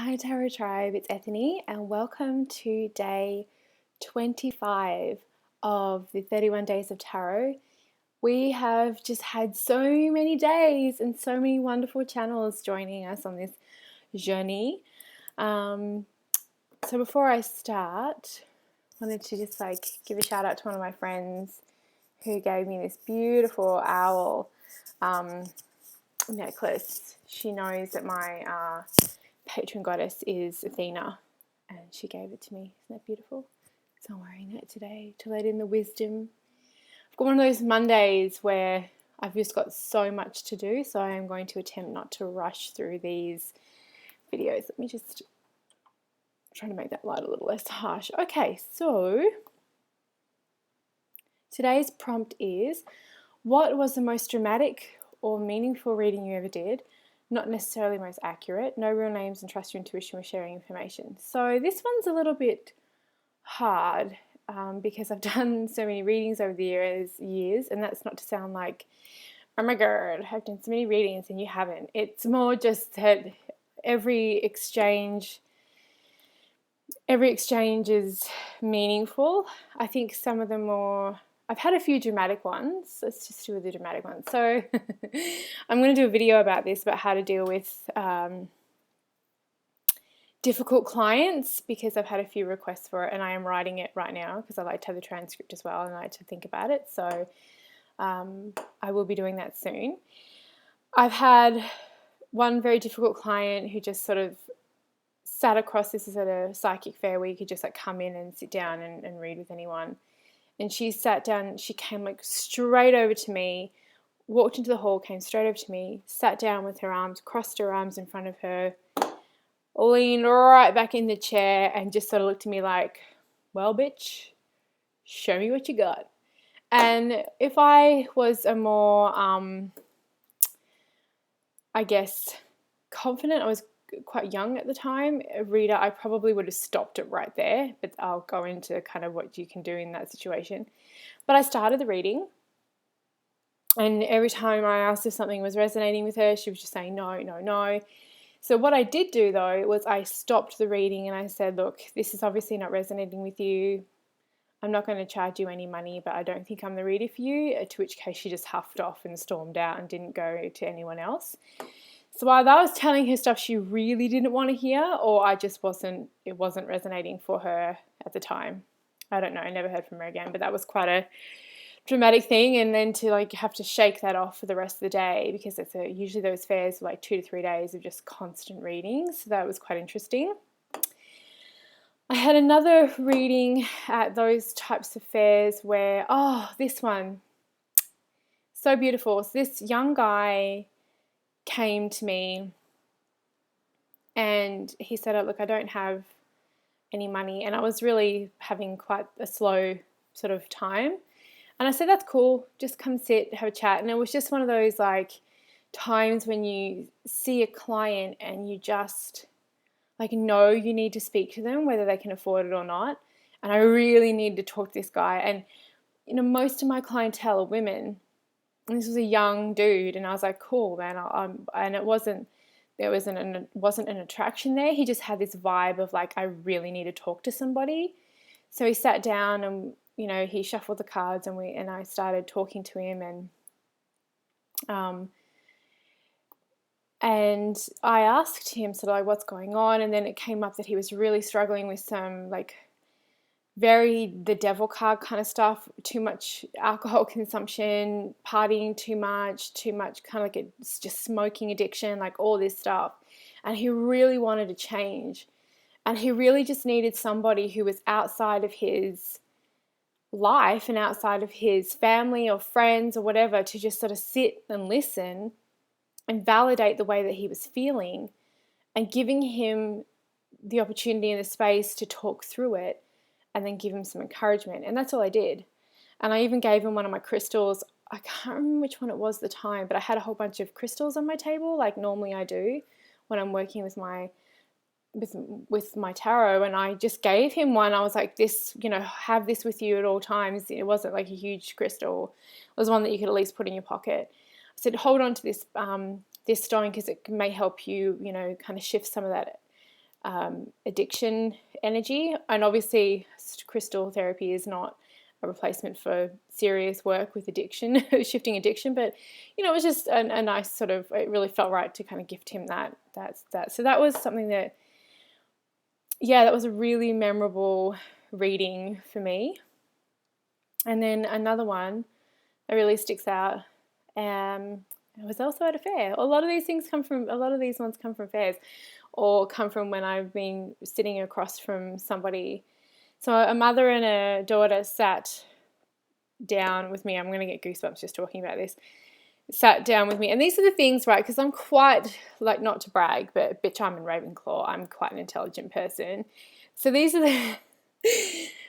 Hi Tarot Tribe, it's Ethany and welcome to day 25 of the 31 Days of Tarot. We have just had so many days and so many wonderful channels joining us on this journey. So before I start, I wanted to just give a shout out to one of my friends who gave me this beautiful owl necklace. She knows that my patron goddess is Athena, and she gave it to me. Isn't that beautiful? So I'm wearing it today to let in the wisdom. I've got one of those Mondays where I've just got so much to do, so I am going to attempt not to rush through these videos. Let me just try to make that light a little less harsh. Okay, so today's prompt is, what was the most dramatic or meaningful reading you ever did? Not necessarily most accurate. No real names and trust your intuition with sharing information. So this one's a little bit hard because I've done so many readings over the years, and that's not to sound like, oh my god, I've done so many readings and you haven't. It's more just that every exchange is meaningful. I think some of them more, I've had a few dramatic ones. Let's just do the dramatic ones. So I'm going to do a video about this, about how to deal with difficult clients, because I've had a few requests for it and I am writing it right now because I like to have the transcript as well and I like to think about it. So I will be doing that soon. I've had one very difficult client who just sort of sat across, this is at a psychic fair where you could just come in and sit down and read with anyone. And she sat down, she came straight over to me, walked into the hall, came straight over to me, sat down with her arms, crossed her arms in front of her, leaned right back in the chair and just sort of looked at me like, well, bitch, show me what you got. And if I was a more, I guess, confident, I was quite young at the time, a reader, I probably would have stopped it right there, but I'll go into kind of what you can do in that situation. But I started the reading, and every time I asked if something was resonating with her, she was just saying no, no, no. So what I did do though was I stopped the reading and I said, look, this is obviously not resonating with you. I'm not going to charge you any money, but I don't think I'm the reader for you, to which case she just huffed off and stormed out and didn't go to anyone else. So either I was telling her stuff she really didn't want to hear, or it wasn't resonating for her at the time. I don't know, I never heard from her again, but that was quite a dramatic thing. And then to have to shake that off for the rest of the day, because it's usually those fairs are 2 to 3 days of just constant readings. So that was quite interesting. I had another reading at those types of fairs where, this one, so beautiful. So this young guy came to me and he said, look, I don't have any money. And I was really having quite a slow sort of time. And I said, that's cool, just come sit, have a chat. And it was just one of those times when you see a client and you just know you need to speak to them, whether they can afford it or not. And I really needed to talk to this guy. And most of my clientele are women. And this was a young dude, and I was like, cool, man. And there wasn't an attraction there. He just had this vibe of I really need to talk to somebody. So he sat down and he shuffled the cards and I started talking to him and I asked him sort of what's going on, and then it came up that he was really struggling with some very the devil card kind of stuff, too much alcohol consumption, partying too much kind of it's just smoking addiction, all this stuff. And he really wanted to change. And he really just needed somebody who was outside of his life and outside of his family or friends or whatever to just sort of sit and listen and validate the way that he was feeling, and giving him the opportunity and the space to talk through it and then give him some encouragement. And that's all I did. And I even gave him one of my crystals. I can't remember which one it was at the time, but I had a whole bunch of crystals on my table, like normally I do when I'm working with my tarot. And I just gave him one. I was like, this, have this with you at all times. It wasn't a huge crystal. It was one that you could at least put in your pocket. I said, hold on to this stone because it may help you, kind of shift some of that addiction energy. And obviously crystal therapy is not a replacement for serious work with addiction, shifting addiction, but it was just a nice sort of, it really felt right to kind of gift him that. So that was something that, that was a really memorable reading for me. And then another one that really sticks out, it was also at a fair. A lot of these ones come from fairs, or come from when I've been sitting across from somebody. So a mother and a daughter sat down with me. I'm going to get goosebumps just talking about this. Sat down with me. And these are the things, right, because I'm quite, like, not to brag, but bitch, I'm in Ravenclaw. I'm quite an intelligent person. So these are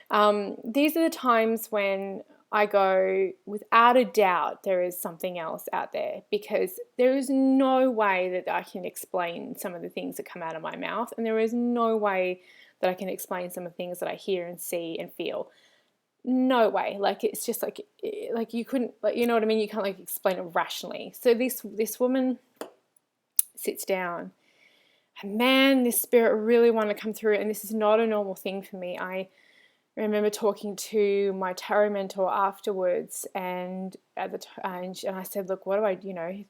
the times when I go, without a doubt, there is something else out there, because there is no way that I can explain some of the things that come out of my mouth, and there is no way that I can explain some of the things that I hear and see and feel. No way. Like, it's just like you couldn't, like, you know what I mean? You can't, like, explain it rationally. So this woman sits down, and man, this spirit really wanted to come through, and this is not a normal thing for me. I remember talking to my tarot mentor afterwards, and and I said, look, what do I,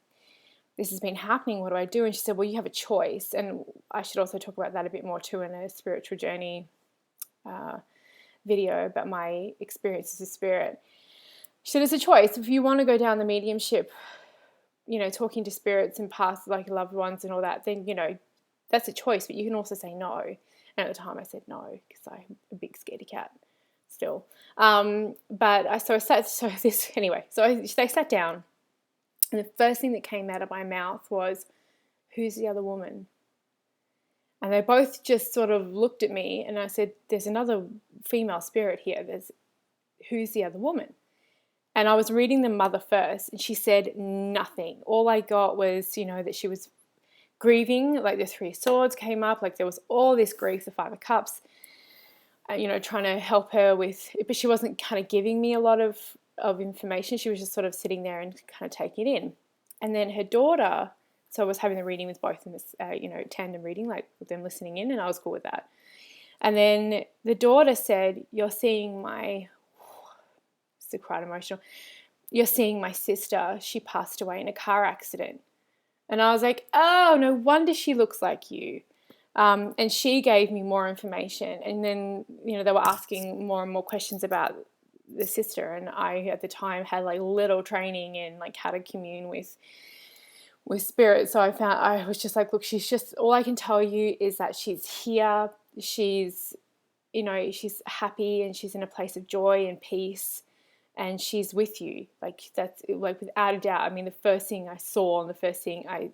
this has been happening, what do I do? And she said, well, you have a choice. And I should also talk about that a bit more too in a spiritual journey video about my experience as a spirit. She said, it's a choice. If you want to go down the mediumship, talking to spirits and past, like, loved ones and all that, then, that's a choice, but you can also say no. And at the time I said no, because I'm a big scaredy cat still. They sat down, and the first thing that came out of my mouth was, who's the other woman? And they both just sort of looked at me, and I said, there's another female spirit here. Who's the other woman? And I was reading the mother first, and she said nothing. All I got was, that she was grieving, like the Three of Swords came up, like there was all this grief, the Five of Cups, trying to help her with, but she wasn't kind of giving me a lot of information. She was just sort of sitting there and kind of taking it in. And then her daughter, so I was having the reading with both in this, tandem reading, like with them listening in, and I was cool with that. And then the daughter said, you're seeing it's quite emotional, you're seeing my sister, she passed away in a car accident. And I was like, oh, no wonder she looks like you. And she gave me more information. And then, they were asking more and more questions about the sister. And I, at the time, had, like, little training in, like, how to commune with spirit. So I was just like, look, all I can tell you is that she's here. She's, she's happy, and she's in a place of joy and peace. And she's with you. Like, that's, like, without a doubt. I mean, the first thing I saw, and the first thing I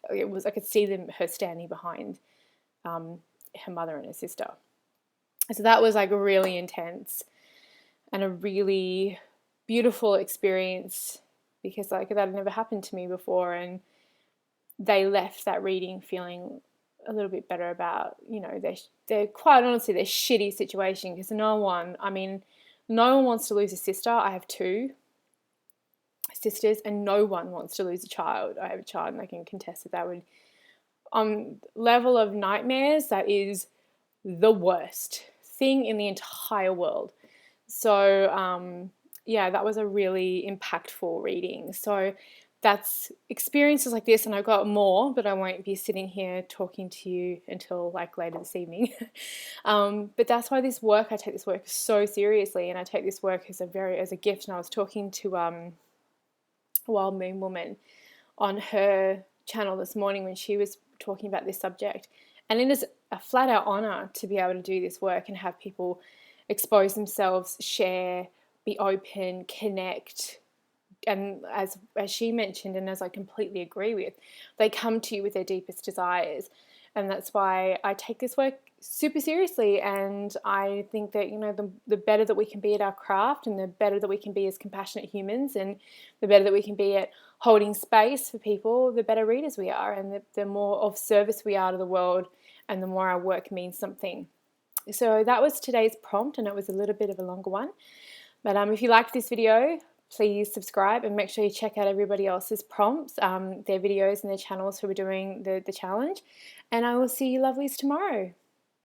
could see her standing behind her mother and her sister. So that was, like, really intense and a really beautiful experience, because, like, that had never happened to me before. And they left that reading feeling a little bit better about, they're quite honestly, their shitty situation, because no one wants to lose a sister. I have 2 sisters, and no one wants to lose a child. I have a child, and I can contest that would, level of nightmares, that is the worst thing in the entire world. So, that was a really impactful reading. So that's experiences like this, and I've got more, but I won't be sitting here talking to you until, like, later this evening. But that's why I take this work so seriously, and I take this work as a gift. And I was talking to Wild Moon Woman on her channel this morning when she was talking about this subject, and it is a flat out honor to be able to do this work and have people expose themselves, share, be open, connect. And as she mentioned, and as I completely agree with, they come to you with their deepest desires. And that's why I take this work super seriously. And I think that, the better that we can be at our craft, and the better that we can be as compassionate humans, and the better that we can be at holding space for people, the better readers we are, and the more of service we are to the world, and the more our work means something. So that was today's prompt, and it was a little bit of a longer one. But if you liked this video, please subscribe and make sure you check out everybody else's prompts, their videos and their channels who are doing the challenge. And I will see you lovelies tomorrow.